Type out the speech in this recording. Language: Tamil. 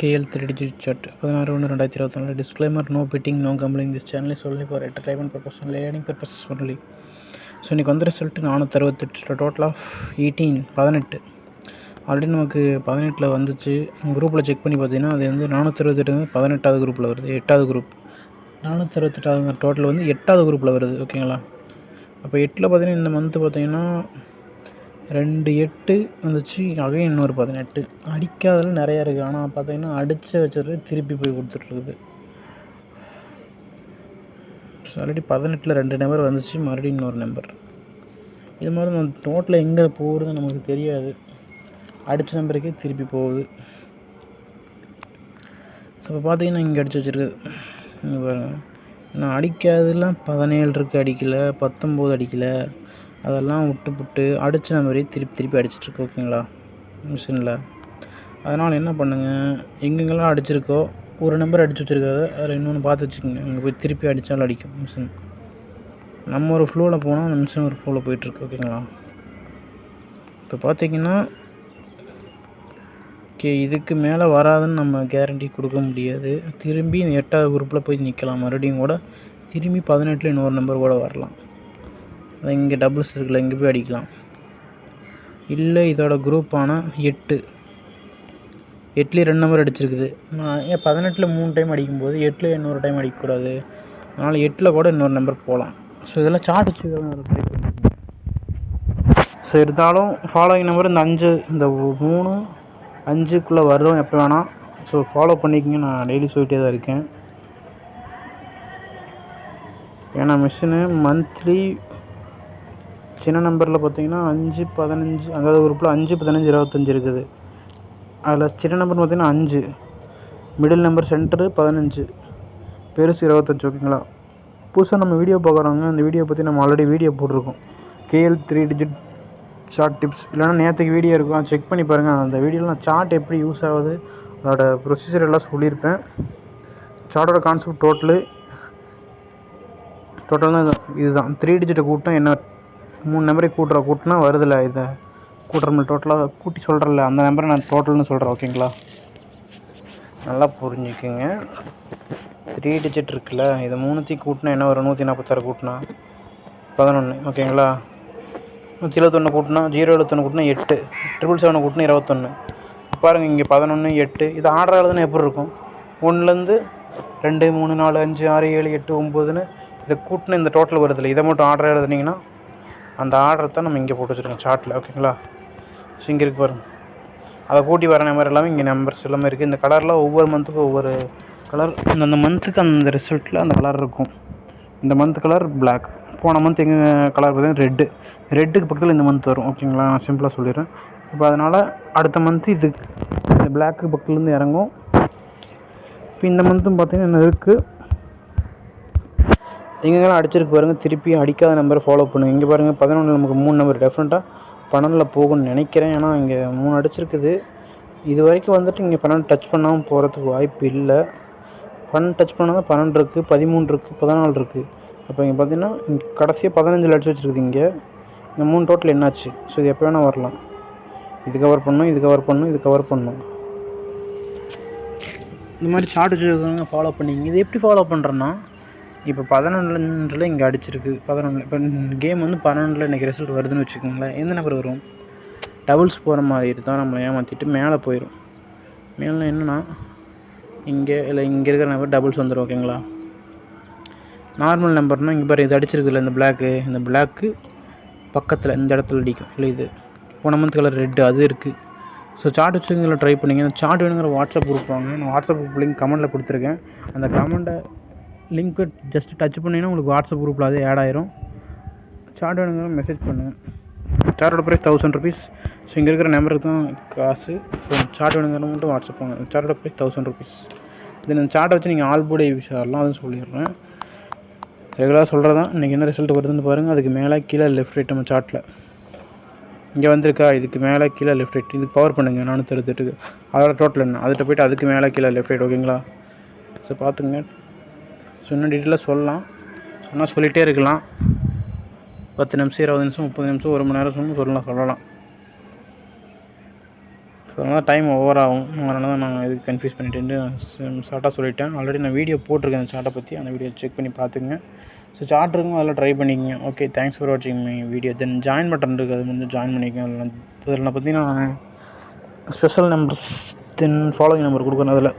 KL 3 digit chat 16/1/2024 disclaimer no betting no gambling this channel is only for entertainment purpose and learning purposes only. So இன்றைக்கி வந்து ரிசல்ட் 468 டோட்டல் ஆஃப் 18 ஆல்ரெடி நமக்கு 18 வந்துச்சு. குரூப்பில் செக் பண்ணி பார்த்தீங்கன்னா அது வந்து 468 18வது குரூப்பில் வருது, 8வது குரூப் 468 டோட்டல் வந்து 8வது குரூப்பில் வருது. ஓகேங்களா? அப்போ 8ல் பார்த்தீங்கன்னா இந்த மந்த்து பார்த்தீங்கன்னா 2/8 வந்துச்சு. அகைன் இன்னொரு 18 அடிக்காதெல்லாம் நிறையா இருக்குது. ஆனால் பார்த்தீங்கன்னா அடித்து வச்சது திருப்பி போய் கொடுத்துட்ருக்குது. ஆல்ரெடி 18ல் 2 நம்பர் வந்துச்சு, மறுபடியும் இன்னொரு நம்பர். இது மாதிரி நம்ம டோட்டலில் எங்கே போகுதுன்னு நமக்கு தெரியாது. அடித்த நம்பருக்கே திருப்பி போகுது. ஸோ இப்போ பார்த்தீங்கன்னா இங்கே அடித்து வச்சுருக்குது. இங்கே பாருங்கள், நான் அடிக்காதெல்லாம் 17 இருக்குது, அடிக்கலை 19 அடிக்கலை, அதெல்லாம் விட்டுப்புட்டு அடித்த நம்பரே திருப்பி அடிச்சிட்ருக்கு. ஓகேங்களா? மிஷினில். அதனால் என்ன பண்ணுங்கள், எங்கெங்கெல்லாம் அடிச்சிருக்கோ ஒரு நம்பர் அடித்து வச்சுருக்கிறத அதில் இன்னொன்று பார்த்து வச்சுக்கோங்க. அங்கே போய் திருப்பி அடித்தாலும் அடிக்கும் மிஷின். நம்ம ஒரு ஃப்ளோவில் போனால் அந்த மிஷின் ஒரு ஃப்ளோவில் போயிட்டுருக்கு. ஓகேங்களா? இப்போ பார்த்தீங்கன்னா இதுக்கு மேலே வராதுன்னு நம்ம கேரண்டி கொடுக்க முடியாது. திரும்பி 8வது குரூப்பில் போய் நிற்கலாம். மறுபடியும் கூட திரும்பி 18ல் இன்னொரு நம்பர் கூட வரலாம். அது இங்கே டபுள்ஸ் இருக்குல்ல, இங்கே போய் அடிக்கலாம். இல்லை இதோட குரூப்பான 8லேயே 2 நம்பர் அடிச்சிருக்குது. நான் ஏன் 18ல் 3 டைம் அடிக்கும்போது 8ல் இன்னொரு டைம் அடிக்கக்கூடாது? அதனால் 8ல் கூட இன்னொரு நம்பர் போகலாம். ஸோ இதெல்லாம் சார்ட் வச்சு ட்ரை பண்ணிக்கோங்க. ஸோ இருந்தாலும் ஃபாலோயிங் நம்பர் இந்த 5, இந்த 3, 5க்குள்ளே வரும் எப்போ வேணால். ஸோ ஃபாலோ பண்ணிக்கோங்க. நான் டெய்லி சொல்லிகிட்டே தான் இருக்கேன். ஏன்னா மிஷினு மந்த்லி சின்ன நம்பரில் பார்த்தீங்கன்னா 5, 15, அதாவது குரூப்பில் 5, 15, 25 இருக்குது. அதில் சின்ன நம்பர் பார்த்தீங்கன்னா 5, மிடில் நம்பர் சென்டரு 15, பெருசு 25. ஓகேங்களா? புதுசாக நம்ம வீடியோ பார்க்குறோங்க. அந்த வீடியோ பற்றி நம்ம ஆல்ரெடி வீடியோ போட்டிருக்கோம். KL 3 digit chart tips. இல்லைனா நேற்றுக்கு வீடியோ இருக்கும், செக் பண்ணி பாருங்கள். அந்த வீடியோவில் நான் சார்ட் எப்படி யூஸ் ஆகுது, அதோட ப்ரொசீஜர் எல்லாம் சொல்லியிருப்பேன். சார்ட்டோட கான்செப்ட் டோட்டல் தான் இதுதான். 3 டிஜிட்டை கூட்டம் என்ன 3 நம்பரை கூட்டினா வருதில்ல, இதை கூட்டுறோம் டோட்டலாக கூட்டி சொல்கிறல, அந்த நம்பரை நான் டோட்டல்னு சொல்கிறேன். ஓகேங்களா? நல்லா புரிஞ்சுக்குங்க. 3 டிஜிட் இருக்குல்ல, இதை 3த்தையும் கூட்டினா என்ன வரும்? 146 கூட்டினா 11. ஓகேங்களா? 171 கூட்டினா 071 கூட்டினா 8, 777 கூட்டினா 21. பாருங்கள் இங்கே 11, 8. இது ஆர்டர் எழுதுனா எப்படி இருக்கும்? 1லேருந்து 2, 3, 4, 5, 6, 7, 8, 9ன்னு இதை கூட்டினா இந்த டோட்டல் வருதில்லை. இதை மட்டும் ஆர்டர் எழுதுனீங்கன்னா அந்த ஆர்டரை தான் நம்ம இங்கே போட்டு வச்சுருக்கோம் சார்ட்டில். ஓகேங்களா? ஸோ இங்கே இருக்குது பாருங்கள், அதை கூட்டி வர நம்பர் எல்லாமே இங்கே நம்பர்ஸ் எல்லாமே இருக்குது. இந்த கலரில் ஒவ்வொரு மந்த்துக்கும் ஒவ்வொரு கலர், அந்த மந்த்துக்கு அந்த ரிசல்ட்டில் அந்த கலர் இருக்கும். இந்த மந்த் கலர் பிளாக், போன மந்த் எங்கள் கலர் பார்த்தீங்கன்னா ரெட்டுக்கு பக்கத்தில் இந்த மந்த் வரும். ஓகேங்களா? நான் சிம்பிளாக சொல்லிடுறேன். இப்போ அதனால் அடுத்த மந்த்து இது இந்த பிளாக்கு பக்கத்துலேருந்து இறங்கும். இப்போ இந்த மந்த்தும் பார்த்தீங்கன்னா என்ன இருக்குது, எங்கெங்கெல்லாம் அடிச்சிருக்கு பாருங்கள். திருப்பி அடிக்காத நம்பரை ஃபாலோ பண்ணுங்கள். இங்கே பாருங்கள் 11 நமக்கு 3 நம்பர் டெஃபினட்டாக 12ல் போகும்னு நினைக்கிறேன். ஏன்னா இங்கே 3 அடிச்சிருக்குது. இது வரைக்கும் வந்துட்டு இங்கே 12 டச் பண்ணாமல் போகிறதுக்கு வாய்ப்பு இல்லை. 12 டச் பண்ணால் தான் 12 இருக்குது, 13 இருக்குது, 14 இருக்குது. அப்போ இங்கே பார்த்தீங்கன்னா இங்கே கடைசியாக 15 அடிச்சு வச்சுருக்குது. இங்கே 3 டோட்டல் என்னாச்சு? ஸோ இது எப்போ வேணால் வரலாம். இது கவர் பண்ணணும், இது கவர் பண்ணணும். இந்த மாதிரி சார்ட் வச்சுருக்கவங்க ஃபாலோ பண்ணிங்க. இது எப்படி ஃபாலோ பண்ணுறேன்னா, இப்போ 11ல் இங்கே அடிச்சிருக்கு. 11 இப்போ கேம் வந்து 12ல் இன்றைக்கி ரிசல்ட் வருதுன்னு வச்சுக்கோங்களேன். எந்த நம்பர் வரும்? டபுள்ஸ் போகிற மாதிரி தான் நம்மளை ஏமாற்றிட்டு மேலே போயிடும். மேலே என்னென்னா இங்கே இங்கே இருக்கிற நம்பர் டபுள்ஸ் வந்துடும். ஓகேங்களா? நார்மல் நம்பர்னால் இங்கே பாரு, இது அடிச்சிருக்குல்ல இந்த பிளாக்கு பக்கத்தில் இந்த இடத்துல அடிக்கும். இல்லை இது போன மந்த் கலர் ரெட்டு அது இருக்குது. ஸோ சார்ட் வச்சுருக்கீங்களா ட்ரை பண்ணிங்க. அந்த சார்ட் வேணுங்கிற வாட்ஸ்அப் குரூப் வாங்க. நான் வாட்ஸ்அப் குரூப் லிங்க் கமெண்ட்டில் கொடுத்துருக்கேன். அந்த கமெண்ட்டை லிங்க்கு ஜஸ்ட் டச் பண்ணிங்கன்னா உங்களுக்கு வாட்ஸ்அப் குரூப்பில் அதே ஆட் ஆயிரும். சார்ட் வேணுங்கிற மெசேஜ் பண்ணுங்கள். சார்ட்டோட ப்ரைஸ் 1000 rupees. ஸோ இங்கே இருக்கிற நம்பருக்கு தான் காசு. ஸோ சார்ட் வேணுங்கிற மட்டும் வாட்ஸ்அப் பண்ணுங்கள். சார்ட்டோட ப்ரைஸ் 1000 rupees. இது இந்த சார்ட்டை வச்சு நீங்கள் ஆல் போர்டு யூஸ் ஆகலாம், அதுவும் சொல்லிடுறேன். ரெகுலராக சொல்கிறதான். இன்றைக்கி என்ன ரிசல்ட் வருதுன்னு பாருங்கள். அதுக்கு மேலே கீழே லெஃப்ட் ரைட் நம்ம சார்ட்டில் இங்கே வந்திருக்கா, இதுக்கு மேலே கீழே லெஃப்ட் ரைட். இதுக்கு பவர் பண்ணுங்கள் 468. அதோட டோட்டல் என்ன, அதுகிட்ட போய்ட்டு அதுக்கு மேலே கீழே லெஃப்ட் ரைட். ஓகேங்களா? ஸோ பார்த்துங்க. ஸோ இன்னும் டீட்டெயிலாக சொல்லலாம், சொன்னால் சொல்லிகிட்டே இருக்கலாம். 10 நிமிஷம், 20 நிமிஷம், 30 நிமிஷம், 1 மணி நேரம் சொல்லலாம். ஸோ அதனால் டைம் ஓவர் ஆகும். அதனால தான் நான் இதுக்கு கன்ஃபியூஸ் பண்ணிவிட்டு ஷார்ட்டாக சொல்லிட்டேன். ஆல்ரெடி நான் வீடியோ போட்டிருக்கேன் அந்த சார்ட்டை பற்றி. அந்த வீடியோ செக் பண்ணி பார்த்துங்க. ஸோ சார்ட் இருக்கும், அதில் ட்ரை பண்ணிக்கங்க. ஓகே, தேங்க்ஸ் ஃபார் வாட்சிங் my video. Then join button இருக்குது, அது வந்து ஜாயின் பண்ணிக்கங்க. அதில் நான் பார்த்தீங்கன்னா ஸ்பெஷல் நம்பர்ஸ் தென் ஃபாலோவிங் நம்பர் கொடுக்குறேன் அதில்.